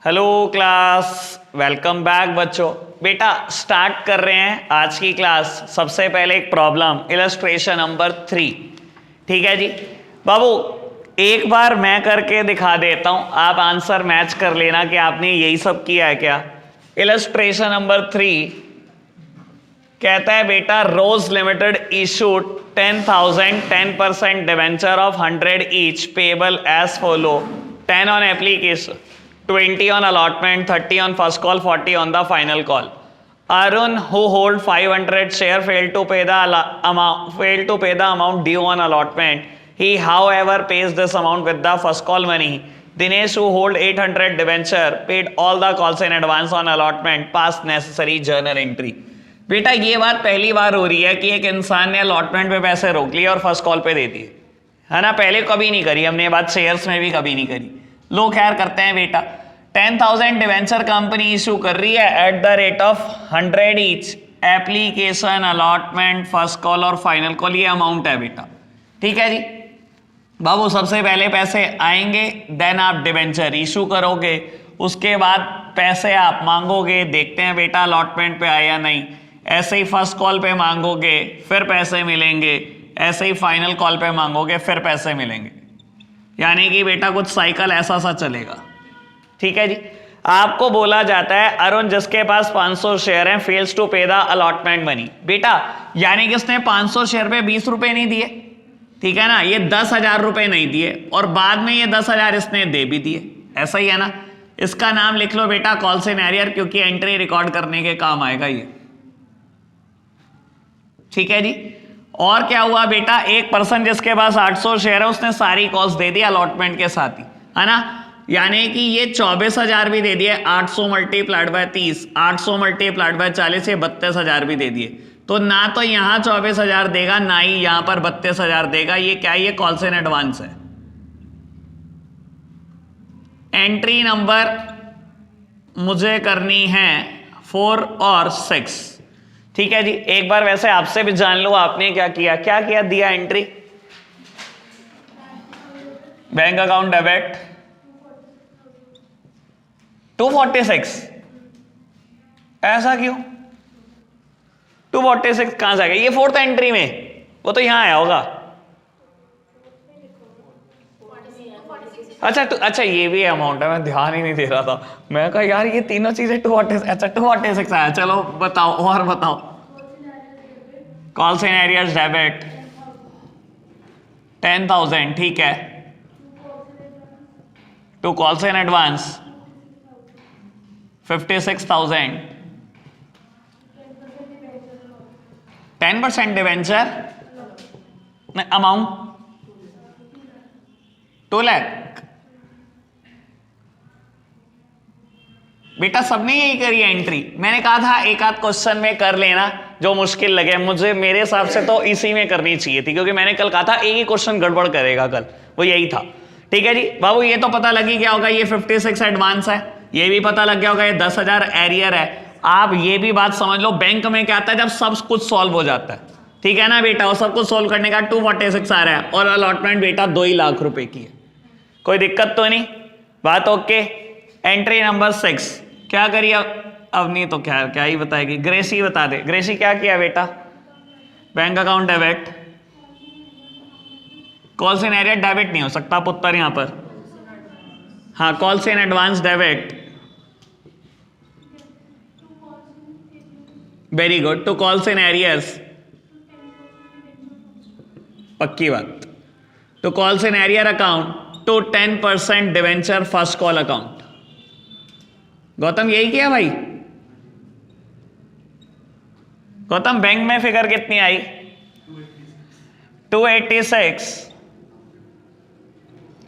Hello class, welcome back बच्चों। बेटा start कर रहे हैं आज की क्लास। सबसे पहले एक प्रॉब्लम, इलस्ट्रेशन नंबर 3। ठीक है जी बाबू, एक बार मैं करके दिखा देता हूं, आप आंसर मैच कर लेना कि आपने यही सब किया है क्या। इलस्ट्रेशन नंबर 3 कहता है बेटा, Rose limited issued 10,000 10% debenture of 100 each payable as follow: 10 on application, 20 on allotment, 30 on first call, 40 on the final call. Arun, who hold 500 share, failed to pay the amount due on allotment. He, however, pays this amount with the first call money. Dinesh, who hold 800 debenture, paid all the calls in advance on allotment. Passed necessary journal entry. बेटा ये बात पहली बार हो रही है कि एक इंसान ने अलॉटमेंट पे पैसे रोक लिए और फर्स्ट कॉल पे दे दिए, है ना। पहले कभी नहीं करी हमने ये बात, शेयर्स में भी कभी नहीं करी। लो खैर करते हैं बेटा। 10,000 डिवेंचर कंपनी इशू कर रही है at the rate of 100 each, application, allotment, first call और फाइनल कॉल, ये अमाउंट है बेटा। ठीक है जी बाबू, सबसे पहले पैसे आएंगे, देन आप डिवेंचर इशू करोगे, उसके बाद पैसे आप मांगोगे, देखते हैं बेटा अलॉटमेंट पे आया या नहीं। ऐसे ही फर्स्ट कॉल पे मांगोगे, फिर पैसे मिलेंगे, ऐसे ही फाइनल कॉल पे मांगोगे, फिर पैसे मिलेंगे। यानी कि बेटा कुछ साइकिल ऐसा सा चलेगा। ठीक है जी। आपको बोला जाता है अरुण जिसके पास 500 शेयर हैं, फेल्स टू पे द अलॉटमेंट मनी। बेटा यानी कि उसने 500 शेयर पे 20 रुपए नहीं दिए, ठीक है ना, ये 10,000 रुपए नहीं दिए और बाद में ये 10,000 इसने दे भी दिए, ऐसा ही है ना। इसका नाम लिख लो बेटा कॉल सिनेरियो, क्योंकि एंट्री रिकॉर्ड करने के काम आएगा ये। ठीक है जी। और क्या हुआ बेटा, एक पर्सन जिसके पास 800 शेयर है उसने सारी कॉल्स दे दी अलॉटमेंट के साथ ही, है ना। यानी कि ये 24,000 भी दे दिए, 800 मल्टीप्लाइड बाय 30, 800 मल्टीप्लाइड बाय 40, ये 32,000 भी दे दिए। तो ना तो यहां 24,000 देगा, ना ही यहां पर 32,000 देगा। ये क्या, ये कॉल्स इन एडवांस है। एंट्री नंबर मुझे करनी है 4 और 6। ठीक है जी। एक बार वैसे आपसे भी जान लो आपने क्या किया दिया एंट्री। बैंक अकाउंट डेबिट 246, ऐसा क्यों? 246 कहां से आ गया? ये फोर्थ एंट्री में, वो तो यहां आया होगा। अच्छा ये भी अमाउंट है, मैं ध्यान ही नहीं दे रहा था। मैं कहा यार ये तीनों चीजें 246, अच्छा 246 आया। चलो बताओ और बताओ। कॉल सिनेरियोस डेबिट 10,000, ठीक है। To calls in advance 56,000, 10% debenture amount 2 lakh. बेटा सबने यही करी एंट्री। मैंने कहा था एक आध क्वेश्चन में कर लेना जो मुश्किल लगे, मुझे मेरे हिसाब से तो इसी में करनी चाहिए थी, क्योंकि मैंने कल कहा था एक ही क्वेश्चन गड़बड़ करेगा कल, वो यही था। ठीक है जी बाबू, ये तो पता लगी क्या होगा, ये 56 एडवांस है, ये भी पता लग गया होगा, ये 10,000 एरियर है। आप ये भी बात समझ लो, बैंक में क्या आता है जब सब कुछ सॉल्व हो जाता है, ठीक है ना बेटा, और सब कुछ सॉल्व करने का 246 आ रहा है और अलॉटमेंट बेटा 2 ही लाख रुपए की है। कोई दिक्कत तो नहीं, बात ओके। एंट्री नंबर 6 क्या करिए अब नहीं तो क्या ही बताएगी, ग्रेसी बता दे। ग्रेसी क्या किया बेटा? Bank account debit, call scenario debit नहीं हो सकता पुत्र यहां पर, हाँ call in advance debit, very good. To calls in arrears, पक्की बात। To calls in arrear account, to 10% debenture first call account. Gautam यही किया भाई? गौतम बैंक में फिगर कितनी आई? 286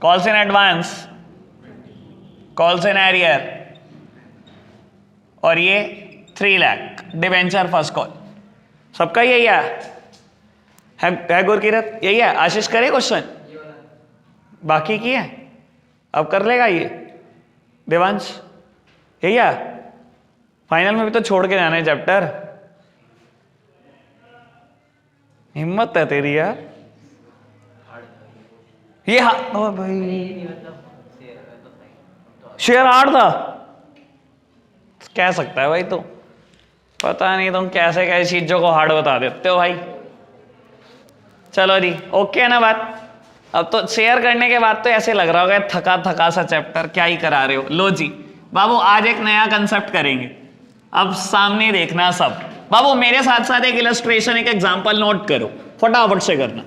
calls in advance, calls in arrear, और ये 3 लाख डिवेंचर फर्स्ट कॉल। सबका यही है गुरकीरत, यही है। आशीष करे क्वेश्चन, बाकी की है अब कर लेगा ये देवांश, यही है। फाइनल में भी तो छोड़ के जाना है चैप्टर, हिम्मत है तेरी यार। ये भाई शेयर हार्ड था। कह सकता है भाई तू, पता नहीं तुम कैसे कैसे चीजों को हार्ड बता देते हो भाई। चलो जी, ओके है ना बात। अब तो शेयर करने के बाद तो ऐसे लग रहा होगा थका थका सा चैप्टर क्या ही करा रहे हो। लो जी बाबू, आज एक नया कंसेप्ट करेंगे। अब सामने देखना सब बाबू, मेरे साथ साथ एक इलस्ट्रेशन, एक एग्जांपल नोट करो, फटाफट से करना।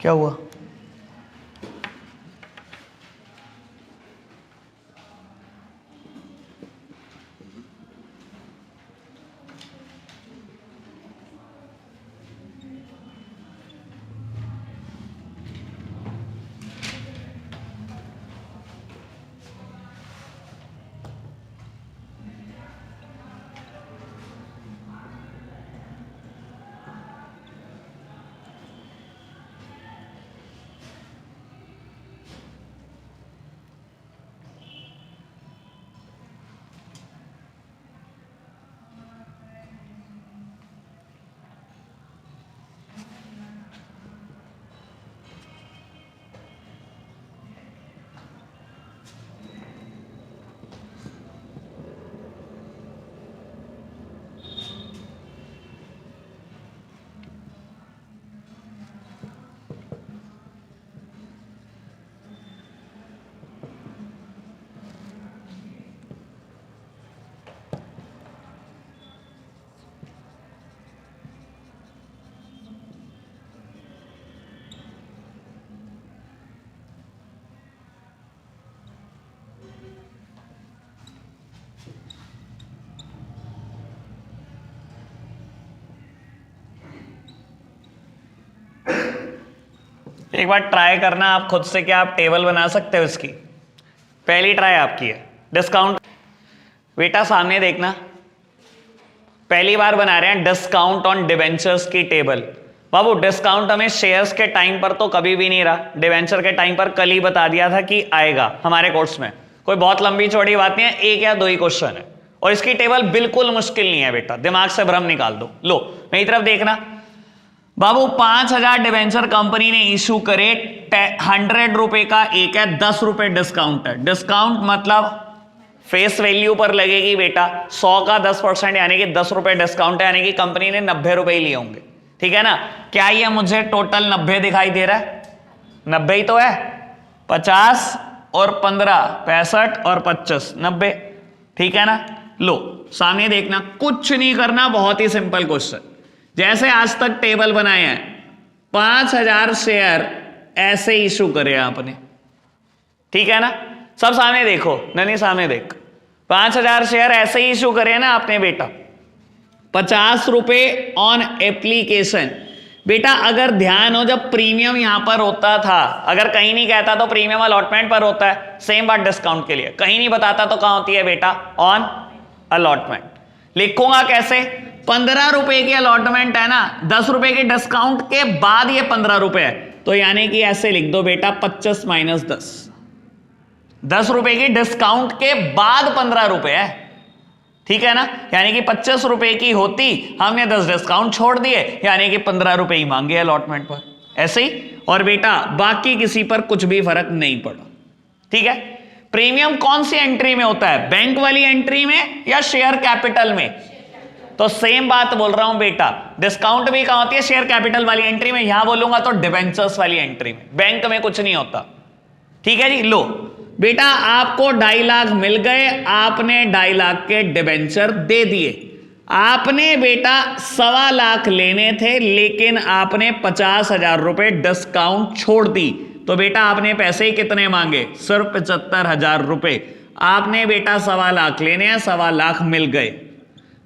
क्या हुआ? एक बार ट्राई करना आप खुद से, क्या आप टेबल बना सकते हो इसकी? पहली ट्राई आपकी है। डिस्काउंट बेटा सामने देखना, पहली बार बना रहे हैं डिस्काउंट ऑन डिवेंचर्स की टेबल। बाबू डिस्काउंट हमें शेयर्स के टाइम पर तो कभी भी नहीं रहा, डिवेंचर के टाइम पर कल ही बता दिया था कि आएगा हमारे कोर्स में। कोई बहुत लंबी चौड़ी बात नहीं है, एक या दो ही क्वेश्चन है और इसकी टेबल बिल्कुल मुश्किल नहीं है बेटा, दिमाग से भ्रम निकाल दो। लो मेरी तरफ देखना बाबू, 5,000 डिवेंचर कंपनी ने इशू करे, 100 रुपए का एक है, 10 रुपए डिस्काउंट है। डिस्काउंट मतलब फेस वैल्यू पर लगेगी बेटा, 100 का 10% यानी कि 10 रुपए डिस्काउंट है, यानी कि कंपनी ने 90 रुपए ही लिए होंगे। ठीक है ना? क्या ये मुझे टोटल 90 दिखाई दे रहा है? 90 ही तो है, 50 और 15, 65 और 25, 90। ठीक है ना? लो सामने देखना, कुछ नहीं करना, बहुत ही सिंपल क्वेश्चन। जैसे आज तक टेबल बनाए हैं, 5,000 शेयर ऐसे इशू करे आपने। ठीक है ना? सब सामने देखो, नहीं सामने देख, 5,000 शेयर ऐसे ही इशू करे ना आपने बेटा, 50 रुपए ऑन एप्लीकेशन। बेटा अगर ध्यान हो, जब प्रीमियम यहां पर होता था, अगर कहीं नहीं कहता तो प्रीमियम अलॉटमेंट पर होता है, सेम बात डिस्काउंट के लिए, कहीं नहीं बताता तो कहां होती है बेटा? On allotment. लिखूंगा कैसे? 15 रुपए की अलॉटमेंट है ना, 10 रुपए के डिस्काउंट के बाद ये 15 रुपए है, तो यानी कि ऐसे लिख दो बेटा 25 माइनस 10। 10 रुपए की डिस्काउंट के बाद 15 रुपए है। ठीक है ना? यानी कि 25 रुपए की होती, हमने 10 डिस्काउंट छोड़ दिए, यानी कि 15 रुपए ही मांगे अलॉटमेंट पर। ऐसे ही, और बेटा बाकी किसी पर कुछ भी फर्क नहीं पड़ा। ठीक है? प्रीमियम कौन सी एंट्री में होता है? बैंक वाली एंट्री में या शेयर कैपिटल में? तो सेम बात बोल रहा हूं बेटा, डिस्काउंट भी कहां होती है? शेयर कैपिटल वाली एंट्री में। यहां बोलूंगा तो डिवेंचर्स वाली एंट्री में, बैंक में कुछ नहीं होता। ठीक है जी? लो बेटा आपको 2.5 लाख मिल गए, आपने 2.5 लाख के डिवेंचर दे दिए। आपने बेटा 1.25 लाख लेने थे, लेकिन आपने 50,000 रुपए डिस्काउंट छोड़ दी, तो बेटा आपने पैसे कितने मांगे? सिर्फ 75,000 रुपए। आपने बेटा 1.25 लाख लेने हैं, 1.25 लाख मिल गए।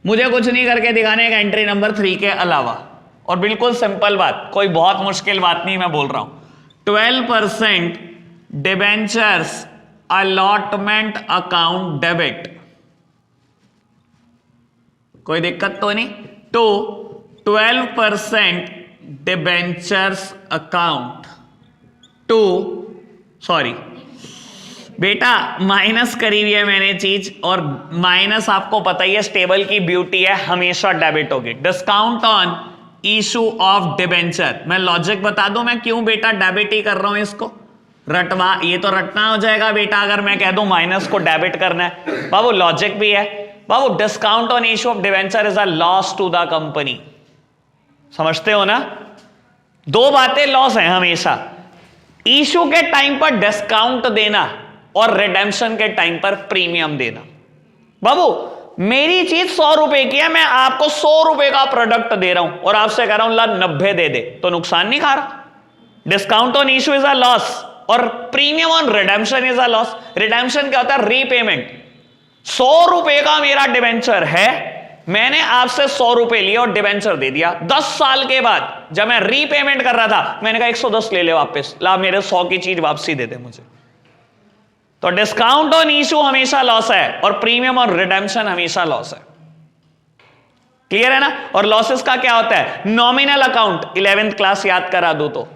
मुझे कुछ नहीं करके दिखाने का एंट्री नंबर 3 के अलावा, और बिल्कुल सिंपल बात, कोई बहुत मुश्किल बात नहीं मैं बोल रहा हूं। 12% डिबेंचर्स अलॉटमेंट अकाउंट डेबिट, कोई दिक्कत तो नहीं? To 12% debentures account to, sorry बेटा माइनस करी हुई है मैंने चीज, और माइनस आपको पता ही है स्टेबल की ब्यूटी है, हमेशा डेबिट होगी। Discount on issue of debenture, मैं लॉजिक बता दूं मैं क्यों बेटा डेबिट ही कर रहा हूं इसको। रटवा, ये तो रटना हो जाएगा बेटा अगर मैं कह दूं माइनस को डेबिट करना है। बाबू लॉजिक भी है बाबू, discount on issue of debenture is a loss to the company. समझते हो ना, दो बातें लॉस है हमेशा, इशू के टाइम पर डिस्काउंट देना और रिडेम्पशन के टाइम पर प्रीमियम देना। बाबू मेरी चीज 100 रुपए की है, मैं आपको 100 रुपए का प्रोडक्ट दे रहा हूं और आपसे कह रहा हूं ला 90 दे दे, तो नुकसान नहीं खा रहा। Discount on issue is a loss और premium on redemption is a loss. Redemption क्या होता है? रीपेमेंट। 100 रुपए का मेरा डिवेंचर है, मैंने आपसे 100 रुपए लिए और डिवेंचर दे दिया। 10 साल के बाद जब मैं रीपेमेंट कर रहा था मैंने कहा 110 ले ले वापस, ला मेरे 100 की चीज वापसी दे दे मुझे। तो डिस्काउंट ऑन इशू हमेशा लॉस है और प्रीमियम और रिडेम्पशन हमेशा लॉस है। क्लियर है ना? और लॉसेस का क्या होता है? नॉमिनल अकाउंट 11th क्लास याद करा दो तो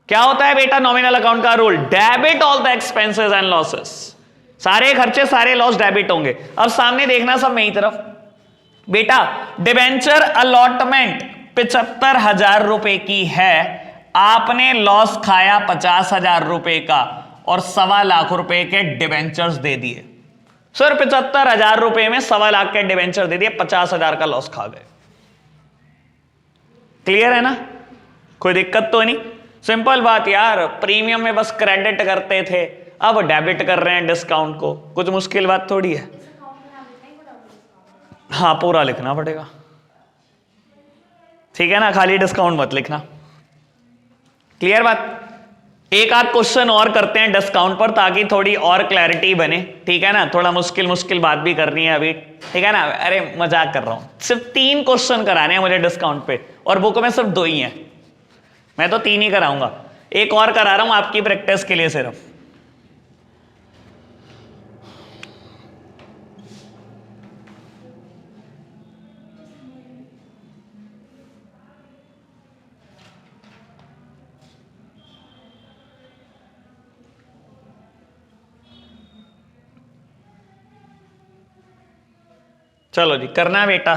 क्या होता है बेटा नॉमिनल अकाउंट का rule? Debit all the expenses and losses, सारे खर्चे सारे लॉस डेबिट होंगे। अब सामने देखना सब मेरी तरफ बेटा, डिबेंचर अलॉटमेंट 75,000 रुपए की है, आपने लॉस खाया 50,000 रुपए का और 1.25 लाख रुपए के डिबेंचर्स दे दिए। सर 75,000 रुपए में 1.25 लाख के डिबेंचर दे दिए, 50,000 का लॉस खा गए। क्लियर है ना? कोई दिक्कत तो नहीं, सिंपल बात यार। प्रीमियम में बस क्रेडिट करते थे, अब डेबिट कर रहे हैं डिस्काउंट को, कुछ मुश्किल बात थोड़ी है। हाँ पूरा लिखना पड़ेगा, ठीक है ना, खाली डिस्काउंट मत लिखना। क्लियर बात? एक आध क्वेश्चन और करते हैं डिस्काउंट पर ताकि थोड़ी और क्लैरिटी बने, ठीक है ना। थोड़ा मुश्किल मुश्किल बात भी करनी है अभी, ठीक है ना। अरे मजाक कर रहा हूं, सिर्फ 3 क्वेश्चन कराने हैं मुझे डिस्काउंट पे और बुक में सिर्फ 2 ही हैं, मैं तो 3 ही कराऊंगा, एक और करा रहा हूं आपकी प्रैक्टिस के लिए सिर्फ। चलो जी करना बेटा।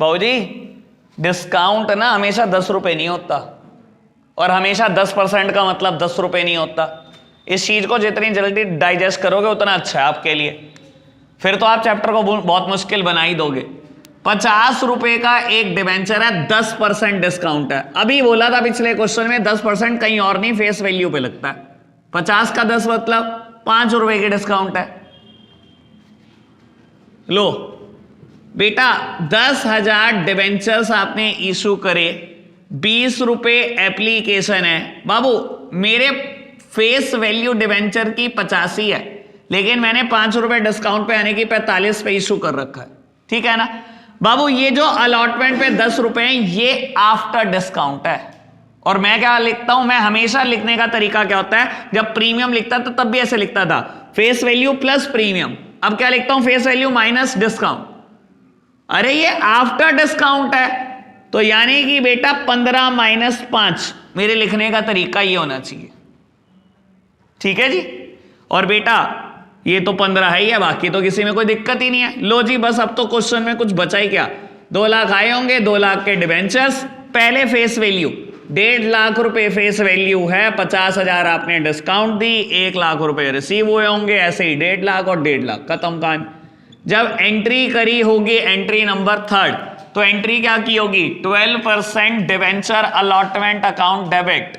बाबूजी डिस्काउंट ना हमेशा 10 रुपए नहीं होता और हमेशा 10% का मतलब 10 रुपए नहीं होता। इस चीज को जितनी जल्दी डाइजेस्ट करोगे उतना अच्छा है आपके लिए, फिर तो आप चैप्टर को बहुत मुश्किल बना ही दोगे। 50 रुपए का एक डिवेंचर है, 10% डिस्काउंट है। अभी बोला था पिछले क्वेश्चन में 10% कहीं और नहीं, फेस वैल्यू पे लगता है। 50 का 10 मतलब 5 रुपए की डिस्काउंट है। लो बेटा 10,000 डिवेंचर्स आपने इशू करे, 20 रुपए एप्लीकेशन है। बाबू मेरे फेस वैल्यू डिवेंचर की 85 है, लेकिन मैंने 5 रुपए डिस्काउंट पे आने की 45 पे इशू कर रखा है, ठीक है ना। बाबू ये जो अलॉटमेंट पे 10 रुपए हैं ये आफ्टर डिस्काउंट है। और मैं क्या लिखता हूं, मैं हमेशा लिखने का तरीका क्या होता है, जब प्रीमियम लिखता था तब भी ऐसे लिखता था, फेस वैल्यू प्लस प्रीमियम। अब क्या लिखता हूं, फेस वैल्यू माइनस डिस्काउंट। अरे ये आफ्टर डिस्काउंट है, तो यानी कि बेटा 15 माइनस 5 मेरे लिखने का तरीका ये होना चाहिए, ठीक है जी। और बेटा ये तो 15 है ही है, बाकी तो किसी में कोई दिक्कत ही नहीं है। लो जी बस अब तो क्वेश्चन में कुछ बचा ही क्या, 2 लाख आए होंगे, 2 लाख के डिवेंचर्स। पहले फेस वैल्यू 1.5 लाख रुपए फेस वैल्यू है, 50,000 आपने डिस्काउंट दी, 1 लाख रुपए रिसीव हुए होंगे, ऐसे ही 1.5 लाख और 1.5 लाख खत्म कहानी। जब एंट्री करी होगी एंट्री नंबर 3, तो एंट्री क्या की होगी, 12% debenture allotment account debit,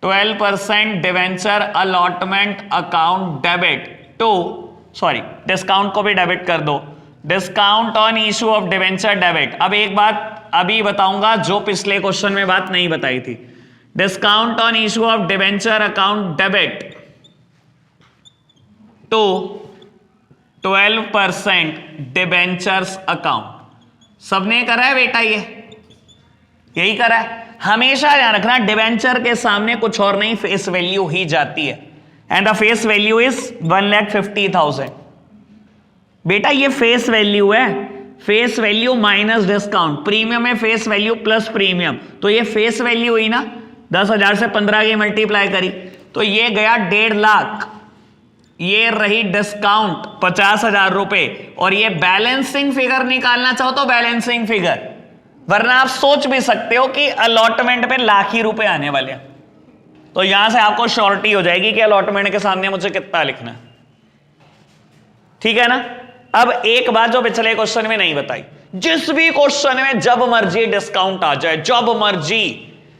12% debenture allotment account debit to, sorry discount को भी डेबिट कर दो, discount on issue of debenture debit. अब एक बात अभी बताऊंगा जो पिछले क्वेश्चन में बात नहीं बताई थी, discount on issue of debenture account debit to 12% debentures account. सबने करा है बेटा, ये यही करा है। हमेशा ध्यान रखना डिवेंचर के सामने कुछ और नहीं, फेस वैल्यू ही जाती है, and the face value is 1,50,000। बेटा ये फेस वैल्यू है, face value minus discount, premium में फेस वैल्यू प्लस प्रीमियम, तो ये फेस वैल्यू हुई ना, 10,000 से 15 की मल्टीप्लाई करी तो ये गया 1.5 लाख, ये रही डिस्काउंट 50,000 रुपए, और ये बैलेंसिंग फिगर निकालना चाहो तो बैलेंसिंग फिगर वरना आप सोच भी सकते हो कि अलॉटमेंट पे लाख ही रुपए आने वाले हैं, तो यहां से आपको श्योरिटी हो जाएगी कि अलॉटमेंट के सामने मुझे कितना लिखना है। ठीक है ना। अब एक बात जो पिछले क्वेश्चन में नहीं बताई, जिस भी क्वेश्चन में जब मर्जी डिस्काउंट आ जाए, जब मर्जी,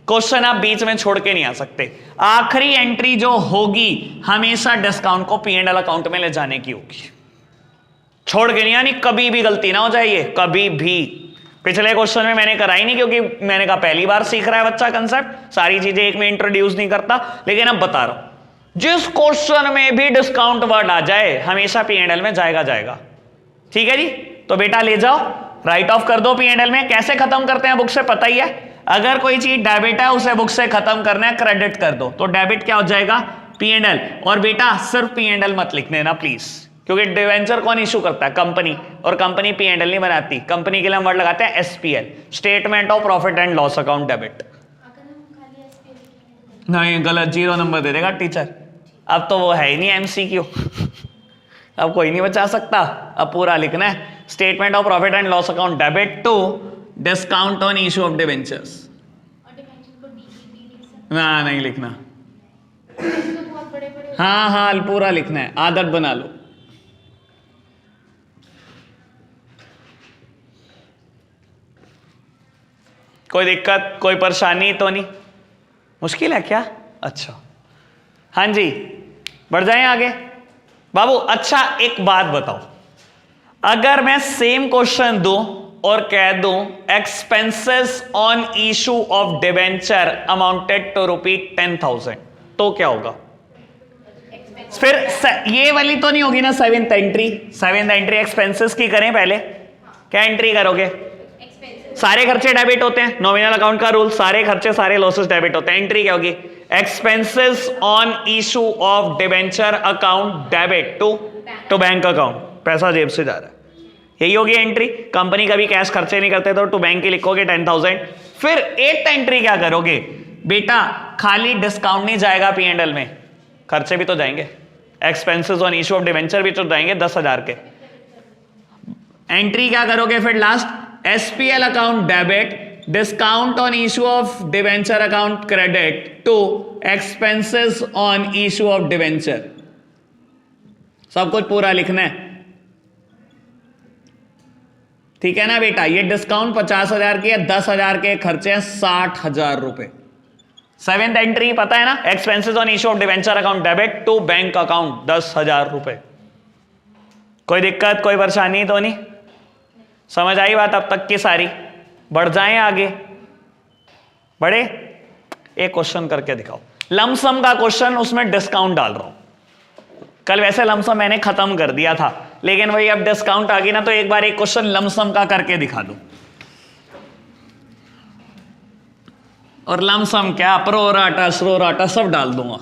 क्वेश्चन आप बीच में छोड़ के नहीं आ सकते। आखिरी एंट्री जो होगी हमेशा डिस्काउंट को P&L अकाउंट में ले जाने की होगी, छोड़ के नहीं आनी, कभी भी गलती ना हो जाए ये, कभी भी। पिछले क्वेश्चन में मैंने कराई नहीं क्योंकि मैंने कहा पहली बार सीख रहा है बच्चा कंसेप्ट, सारी चीजें एक में इंट्रोड्यूस नहीं करता, लेकिन अब बता रहा हूं जिस क्वेश्चन में भी डिस्काउंट वर्ड आ जाए हमेशा P&L में जाएगा। ठीक है जी। तो बेटा ले जाओ, राइट ऑफ कर दो P&L में। कैसे खत्म करते हैं बुक से पता ही है, अगर कोई चीज डेबिट है उसे बुक से खत्म करना है, क्रेडिट कर दो, तो डेबिट क्या हो जाएगा P&L। और बेटा सिर्फ P&L मत लिख देना प्लीज, क्योंकि डिवेंचर कौन इशू करता है, कंपनी, और कंपनी P&L नहीं बनाती, कंपनी के लिए हम वर्ड लगाते हैं SPL, statement of profit and loss account debit. नहीं गलत, 0 नंबर दे देगा टीचर। अब तो वो है ही नहीं MCQ, अब कोई नहीं बचा सकता, अब पूरा लिखना है, statement of profit and loss account debit to discount on issue of debentures. ना नहीं लिखना, हाँ पूरा लिखना है, आदत बना लो। कोई दिक्कत, कोई परेशानी तो नहीं, मुश्किल है क्या? अच्छा हाँ जी, बढ़ जाएं आगे बाबू। अच्छा एक बात बताओ, अगर मैं सेम क्वेश्चन दूं और कह दूं expenses on issue of debenture amounted to ₹10,000, तो क्या होगा? फिर ये वाली तो नहीं होगी ना सेवेंथ एंट्री एक्सपेंसेस की करें पहले। क्या एंट्री करोगे? सारे खर्चे डेबिट होते हैं, नॉमिनल अकाउंट का रूल, सारे खर्चे सारे लॉसेस डेबिट होते हैं। एंट्री क्या होगी? Expenses on issue of debenture account debit to bank account, पैसा जेब से जा रहा है, यही होगी एंट्री। कंपनी कभी कैश खर्चे नहीं करते तो टू बैंक की लिखोगे 10,000। फिर एट एंट्री क्या करोगे बेटा? खाली डिस्काउंट नहीं जाएगा P&L में, खर्चे भी तो जाएंगे, expenses on issue of debenture भी तो जाएंगे 10,000 के। एंट्री क्या करोगे फिर last? SPL account debit discount on issue of debenture account credit to expenses on issue of debenture. सब कुछ पूरा लिखना है, ठीक है ना बेटा। ये डिस्काउंट 50,000 की है, 10,000 के खर्चे हैं 60,000 रुपए। सेवेंथ एंट्री पता है ना, expenses on issue of debenture account debit to bank account 10,000 रुपए। कोई दिक्कत, कोई परेशानी तो नहीं? समझ आई बात अब तक की सारी? बढ़ जाएं आगे, बढ़े। एक क्वेश्चन करके दिखाओ, लमसम का क्वेश्चन, उसमें डिस्काउंट डाल रहा हूं। कल वैसे लमसम मैंने खत्म कर दिया था, लेकिन वही अब डिस्काउंट आ गई ना, तो एक बार एक क्वेश्चन लमसम का करके दिखा दूं। और लमसम क्या, प्रोराटा स्रोराटा सब डाल दूंगा।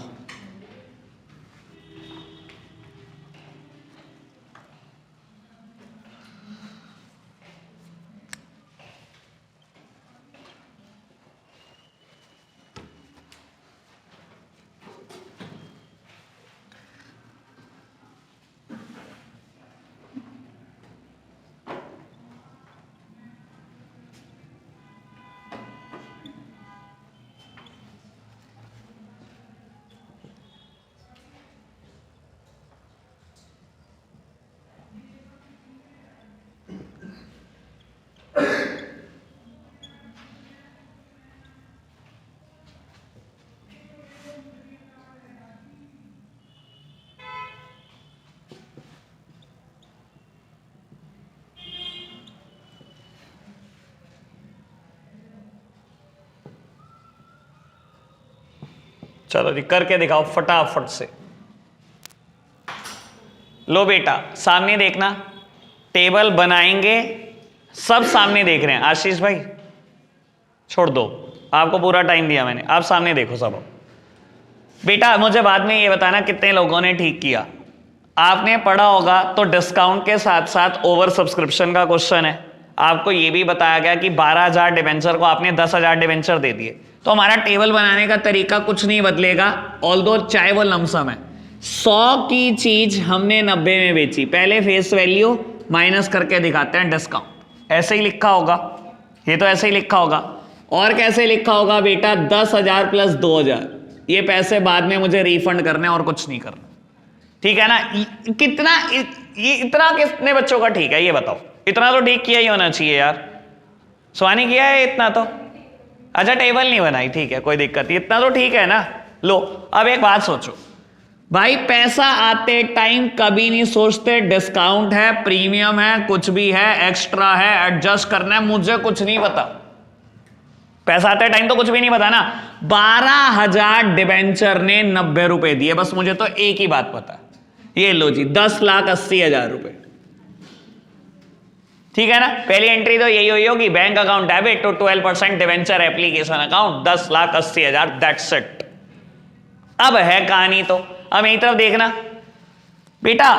चलो जी करके दिखाओ फटाफट से। लो बेटा सामने देखना, टेबल बनाएंगे, सब सामने देख रहे हैं। आशीष भाई छोड़ दो, आपको पूरा टाइम दिया मैंने, आप सामने देखो सब। बेटा मुझे बाद में ये बताना कितने लोगों ने ठीक किया। आपने पढ़ा होगा तो डिस्काउंट के साथ साथ ओवर सब्सक्रिप्शन का क्वेश्चन है। आपको ये भी बताया गया कि 12,000 डिवेंचर को आपने 10,000 डिवेंचर दे दिए, तो हमारा टेबल बनाने का तरीका कुछ नहीं बदलेगा, ऑल्दो चाहे वो लमसम है। 100 की चीज हमने 90 में बेची, पहले फेस वैल्यू माइनस करके दिखाते हैं डिस्काउंट, ऐसे ही लिखा होगा। ये तो ऐसे ही लिखा होगा। और कैसे लिखा होगा बेटा, 10,000 प्लस 2,000, ये पैसे बाद में मुझे रिफंड करने और कुछ नहीं करना, ठीक है ना। कितना ये इतना कितने बच्चों का ठीक है ये बताओ, इतना तो ठीक किया ही होना चाहिए यार। स्वानी किया है इतना तो, अच्छा टेबल नहीं बनाई, ठीक है कोई दिक्कत नहीं, इतना तो ठीक है ना। लो अब एक बात सोचो भाई, पैसा आते टाइम कभी नहीं सोचते डिस्काउंट है, प्रीमियम है, कुछ भी है, एक्स्ट्रा है, एडजस्ट करना है, मुझे कुछ नहीं पता। पैसा आते टाइम तो कुछ भी नहीं पता ना। 12,000 डिबेंचर ने 90 रुपए दिए, बस मुझे तो एक ही बात पता, ये लो जी 10,80,000 रुपए, ठीक है ना। पहली एंट्री तो यही हुई होगी, bank account debit to 12% debenture application account 10,80,000, that's it. अब है कहानी तो, अब यही तरफ देखना बेटा,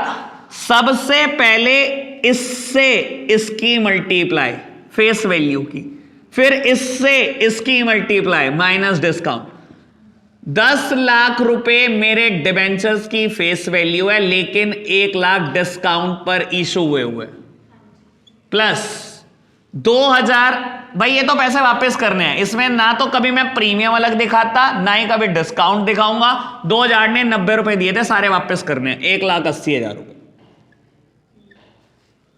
सबसे पहले इससे इसकी मल्टीप्लाई फेस वैल्यू की, फिर इससे इसकी मल्टीप्लाई माइनस डिस्काउंट। 10 लाख रुपए मेरे डिबेंचर्स की फेस वैल्यू है, लेकिन 1 लाख डिस्काउंट पर इशू हुए प्लस 2,000। भाई ये तो पैसे वापस करने हैं, इसमें ना तो कभी मैं प्रीमियम अलग दिखाता, ना ही कभी डिस्काउंट दिखाऊंगा। 2,000 ने 90 रुपए दिए थे, सारे वापस करने हैं, 1,80,000 रुपए,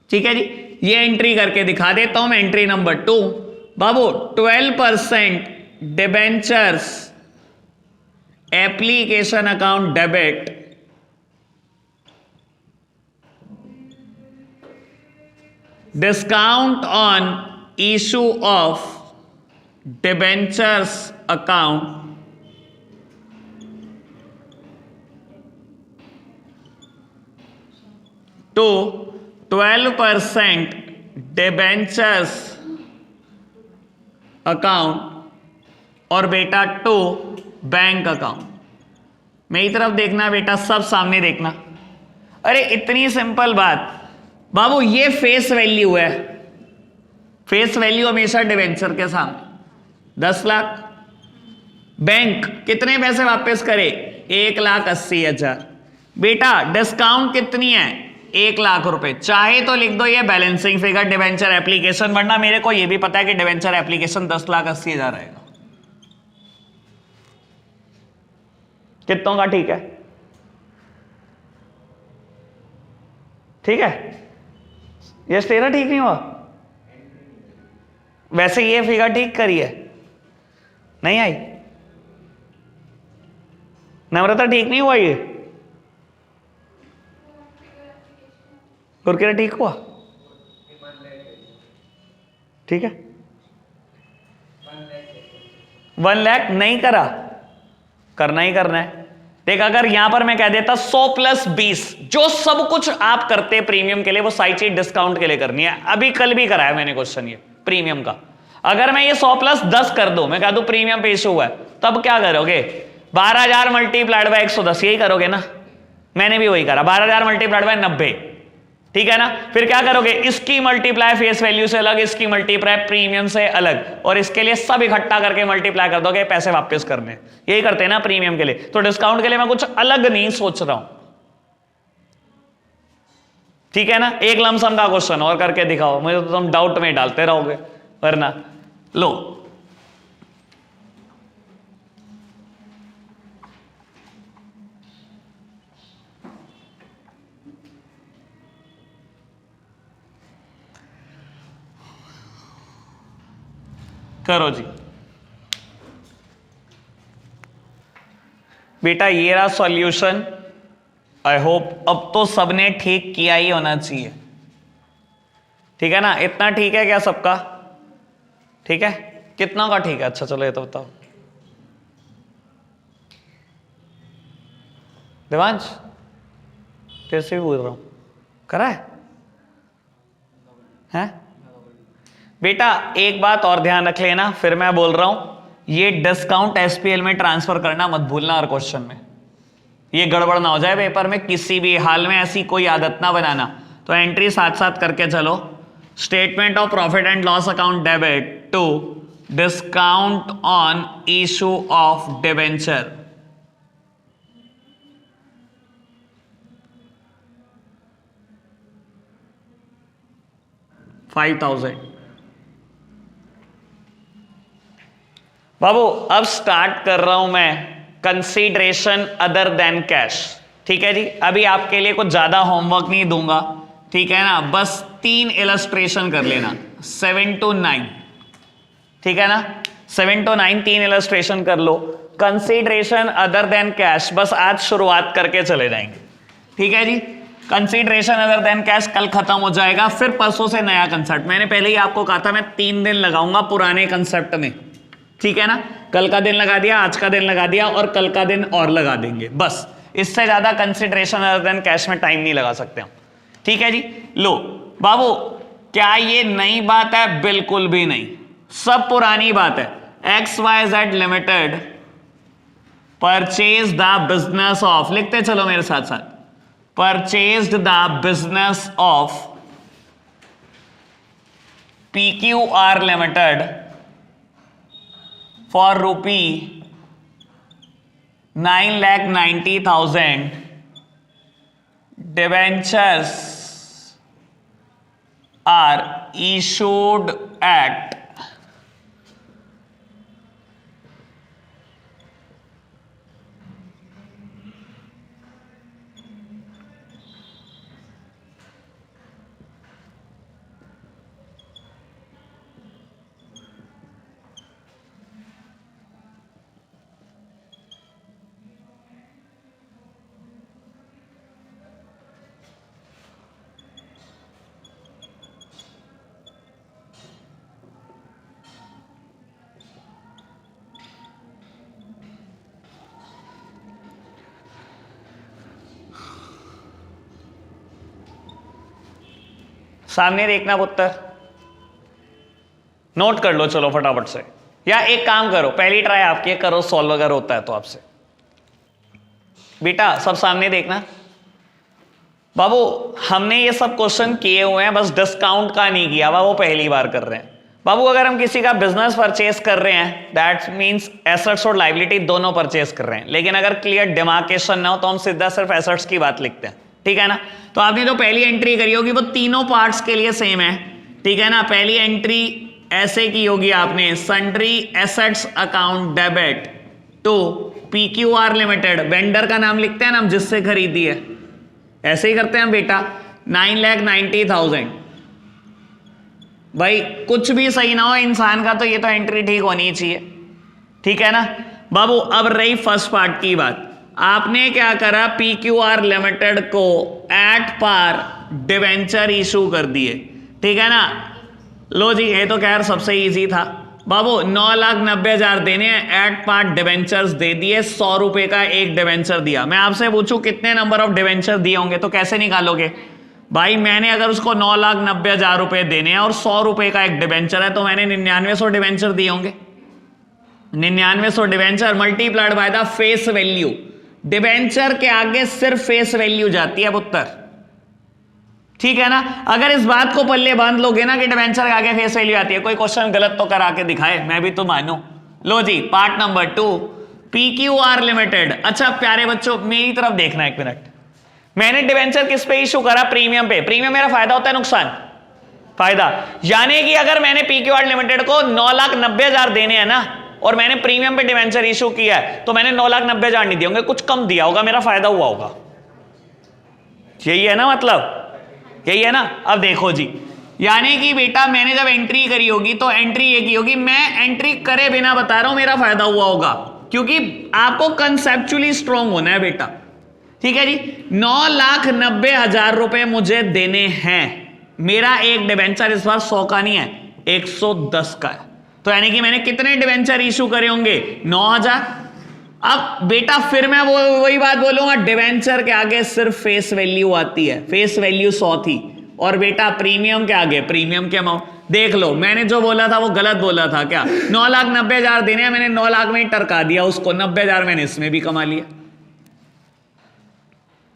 ठीक है जी। ये एंट्री करके दिखा देता हूं मैं। Entry number 2 Babu, 12% debentures application account debit discount on issue of debentures account to 12% debentures account और बेटा टू बैंक अकाउंट। मेरी तरफ देखना बेटा, सब सामने देखना। अरे इतनी सिंपल बात बाबू, ये फेस वैल्यू है, फेस वैल्यू हमेशा डिवेंचर के सामने 10 लाख। बैंक कितने पैसे वापस करे, 1,80,000। बेटा डिस्काउंट कितनी है, 1 लाख रुपए। चाहे तो लिख दो ये बैलेंसिंग फिगर डिवेंचर एप्लीकेशन, वरना मेरे को ये भी पता है कि डिवेंचर एप्लीकेशन 10,80,000 आएगा। कितनों का ठीक है, ठीक है। ये तेरा ठीक नहीं हुआ, वैसे ये फिगर ठीक करी है, नहीं आई। नम्रता ठीक नहीं हुआ, ये गुरकिरा ठीक हुआ, ठीक है। 1 लाख नहीं करा, करना ही करना है। देख अगर यहां पर मैं कह देता 100 + 20, जो सब कुछ आप करते प्रीमियम के लिए वो सारी चीज डिस्काउंट के लिए करनी है। अभी कल भी कराया मैंने क्वेश्चन ये प्रीमियम का। अगर मैं ये 100 + 10 कर दूं, मैं कह दूं प्रीमियम पे इशू हुआ है, तब क्या करोगे, 12,000 मल्टीप्लाइड बाय 110, यही करोगे ना। मैंने भी वही करा, 12,000 मल्टीप्लाइड बाय 90, ठीक है ना। फिर क्या करोगे, इसकी मल्टीप्लाई फेस वैल्यू से अलग, इसकी मल्टीप्लाई प्रीमियम से अलग, और इसके लिए सब इकट्ठा करके मल्टीप्लाई कर दोगे, पैसे वापस करने। यही करते हैं ना प्रीमियम के लिए। तो डिस्काउंट के लिए मैं कुछ अलग नहीं सोच रहा हूं, ठीक है ना। एक लमसम का क्वेश्चन और करके दिखाओ, मुझे तो तुम डाउट में डालते रहोगे वरना। लो करो जी बेटा, ये रहा सॉल्यूशन। आई होप अब तो सबने ठीक किया ही होना चाहिए, ठीक है ना। इतना ठीक है क्या सबका, ठीक है। कितना का ठीक है, अच्छा चलो ये तो बताओ। देवांश कैसे भी बोल रहा हूं, करा है हैं? बेटा एक बात और ध्यान रख लेना, फिर मैं बोल रहा हूं, ये डिस्काउंट एसपीएल में ट्रांसफर करना मत भूलना हर क्वेश्चन में, ये गड़बड़ ना हो जाए पेपर में, किसी भी हाल में ऐसी कोई आदत ना बनाना। तो एंट्री साथ साथ करके चलो। Statement of profit and loss account debit to discount on issue of debenture, $5,000। बाबू अब स्टार्ट कर रहा हूं मैं कंसीडरेशन अदर देन कैश। ठीक है जी, अभी आपके लिए कुछ ज्यादा होमवर्क नहीं दूंगा, ठीक है ना, बस 3 इलस्ट्रेशन कर लेना 7 to 9, ठीक है ना, 7 to 9 3 इलस्ट्रेशन कर लो। कंसीडरेशन अदर देन कैश बस आज शुरुआत करके चले जाएंगे, ठीक है जी। कंसीडरेशन अदर देन कैश कल खत्म हो जाएगा, फिर परसों से नया कंसेप्ट। मैंने पहले ही आपको कहा था मैं 3 दिन लगाऊंगा पुराने कंसेप्ट में, ठीक है ना। कल का दिन लगा दिया, आज का दिन लगा दिया और कल का दिन और लगा देंगे, बस इससे ज्यादा कंसीडरेशन अदर देन कैश में टाइम नहीं लगा सकते हम, ठीक है जी। लो बाबू, क्या ये नई बात है? बिल्कुल भी नहीं, सब पुरानी बात है। XYZ limited purchase the business of, लिखते चलो मेरे साथ साथ, purchased the business of PQR limited for ₹9,90,000 debentures are issued at सामने देखना पुत्र, नोट कर लो चलो फटाफट से, या एक काम करो पहली ट्राई आपकी करो, सॉल्व अगर होता है तो आपसे। बेटा सब सामने देखना। बाबू हमने ये सब क्वेश्चन किए हुए हैं, बस डिस्काउंट का नहीं किया हुआ, वो पहली बार कर रहे हैं। बाबू अगर हम किसी का बिजनेस परचेज कर रहे हैं दैट मींस एसेट्स और लायबिलिटी दोनों परचेज कर रहे हैं, लेकिन अगर क्लियर डिमार्केशन ना हो तो हम सीधा सिर्फ एसेट्स की बात लिखते हैं, ठीक है ना। तो आपने जो पहली एंट्री करी होगी वो तीनों पार्ट्स के लिए सेम है, ठीक है ना। पहली एंट्री ऐसे की होगी आपने, sundry assets account debit to PQR limited, vendor का नाम लिखते हैं ना हम जिससे खरीदी है, ऐसे ही करते हैं बेटा। 9,90,000, भाई कुछ भी सही ना हो इंसान का तो ये तो एंट्री ठीक होनी चाहिए, ठीक है ना। बाबू अब रही फर्स्ट पार्ट की बात, आपने क्या करा, PQR लिमिटेड को एट पार डिवेंचर इशू कर दिए, ठीक है ना। लो जी ये तो खैर सबसे इजी था बाबू, 9,90,000 देने हैं, एट पार्ट डिवेंचर्स दे दिए, 100 रुपए का एक डिवेंचर दिया। मैं आपसे पूछूं कितने नंबर ऑफ डिवेंचर दिए होंगे तो कैसे निकालोगे भाई? मैंने अगर उसको 9,90,000 रुपए देने हैं और 100 रुपए का एक डिवेंचर है तो मैंने 9900 डिवेंचर दिए होंगे। 9900 debenture multiplied by the face value, debenture के आगे सिर्फ फेस वैल्यू जाती है पुत्र, ठीक है ना। अगर इस बात को पल्ले बांध लोगे ना कि डिवेंचर के आगे फेस वैल्यू आती है, कोई क्वेश्चन गलत तो करा के दिखाए, मैं भी तो मानू। लो जी पार्ट नंबर 2, PQR लिमिटेड। अच्छा प्यारे बच्चों मेरी तरफ देखना एक मिनट, मैंने डिवेंचर किस पे इशू करा? प्रीमियम पे। प्रीमियम मेरा फायदा होता है नुकसान? फायदा। यानी कि अगर मैंने PQR लिमिटेड को 9,90,000 देने हैं ना और मैंने प्रीमियम पे डिवेंचर इशू किया है तो मैंने 9,90,000 नहीं दिए होंगे, कुछ कम दिया होगा, मेरा फायदा हुआ होगा। यही है ना मतलब, यही है ना। अब देखो जी, यानी कि बेटा मैंने जब एंट्री करी होगी तो एंट्री ये की होगी, मैं एंट्री करे बिना बता रहा हूं मेरा फायदा हुआ होगा, क्योंकि आपको कंसेप्चुअली स्ट्रांग होना है बेटा, ठीक है जी। 9,90,000 रुपए मुझे देने हैं, मेरा एक डिवेंचर इस बार 100 का नहीं है 110 का है, तो यानी कि मैंने कितने डिवेंचर इशू करे होंगे? 9,000। अब बेटा फिर मैं वही बात बोलूंगा, डिवेंचर के आगे सिर्फ फेस वैल्यू आती है, फेस वैल्यू 100 थी, और बेटा प्रीमियम के आगे प्रीमियम के अमाउंट। देख लो मैंने जो बोला था वो गलत बोला था क्या? 9,90,000 देने हैं, मैंने 9 लाख में ही टरका दिया उसको, 90,000 मैंने इसमें भी कमा लिया।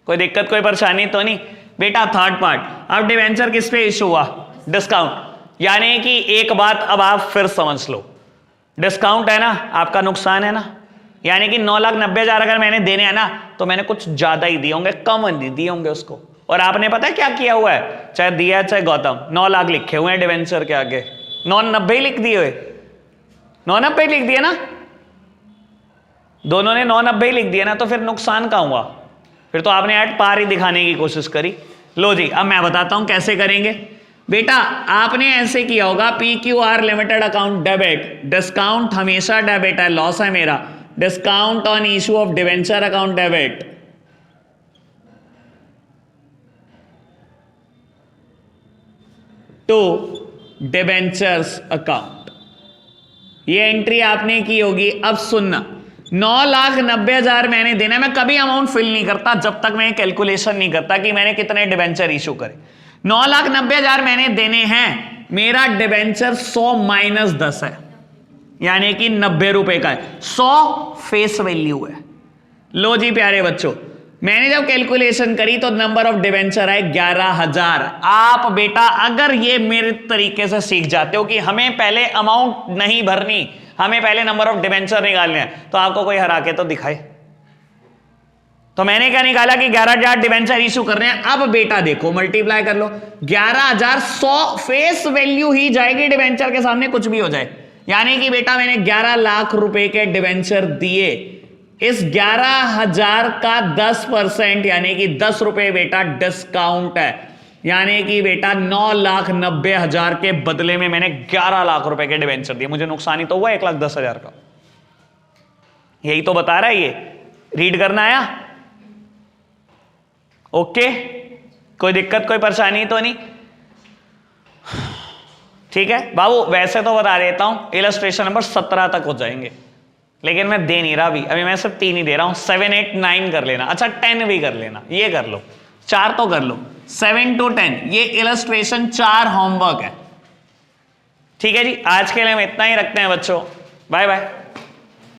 कोई दिक्कत कोई परेशानी तो नहीं बेटा। थर्ड पार्ट, अब डिवेंचर किस पे इशू हुआ? डिस्काउंट। यानी कि एक बात अब आप फिर समझ लो, डिस्काउंट है ना आपका नुकसान है ना, यानी कि 9,90,000 अगर मैंने देने हैं ना तो मैंने कुछ ज्यादा ही दिए होंगे, कम नहीं दिए होंगे उसको। और आपने पता है क्या किया हुआ है, चाहे दिया चाहे गौतम, 9 लाख लिखे हुए हैं डिवेंचर के आगे, 9,90,000 लिख दिए हुए, 990 लिख दिया ना, दोनों ने 990 लिख दिया ना, तो फिर नुकसान कहां हुआ? फिर तो आपने एट पार ही दिखाने की कोशिश करी। लो जी, अब मैं बताता हूं कैसे करेंगे। बेटा आपने ऐसे किया होगा, PQR limited account debit, discount हमेशा डेबिट है, लॉस है मेरा, discount on issue of debenture account debit, to debentures account, ये एंट्री आपने की होगी। अब सुनना, 9,90,000 मैंने देना है। मैं कभी अमाउंट फिल नहीं करता जब तक मैं कैलकुलेशन नहीं करता कि मैंने कितने डिवेंचर इशू करे। 9,90,000 मैंने देने हैं, मेरा डिवेंचर 100 माइनस 10 है, यानी कि 90 रुपए का है, 100 फेस वैल्यू है। लो जी प्यारे बच्चों, मैंने जब कैलकुलेशन करी तो नंबर ऑफ डिवेंचर है 11,000। आप बेटा अगर ये मेरे तरीके से सीख जाते हो कि हमें पहले अमाउंट नहीं भरनी, हमें पहले नंबर ऑफ डिवेंचर निकालने हैं, तो आपको कोई हरा के तो दिखाए। तो मैंने क्या निकाला कि 11,000 डिवेंचर इशू कर रहे हैं। अब बेटा देखो, मल्टीप्लाई कर लो, 11,000 100 फेस वैल्यू ही जाएगी डिवेंचर के सामने, कुछ भी हो जाए। यानी कि बेटा मैंने 11 लाख रुपए के डिवेंचर दिए, इस 11,000 का 10% यानी कि 10 रुपए बेटा डिस्काउंट है, यानी कि बेटा 9,90,000 के बदले में मैंने 11 लाख रुपए के डिवेंचर दिए। मुझे नुकसान ही तो हुआ 1,10,000 का। यही तो बता रहा है ये। रीड करना आया? ओके, कोई दिक्कत कोई परेशानी तो नहीं? ठीक है बाबू, वैसे तो बता देता हूं इलस्ट्रेशन नंबर 17 तक हो जाएंगे, लेकिन मैं दे नहीं रहा अभी मैं सिर्फ 3 ही दे रहा हूं। 7, 8, 9 कर लेना, अच्छा 10 भी कर लेना, ये कर लो, 4 तो कर लो, 7 to 10 ये इलस्ट्रेशन 4 होमवर्क है। ठीक है जी, आज के लिए हम इतना ही रखते हैं बच्चों, बाय बाय।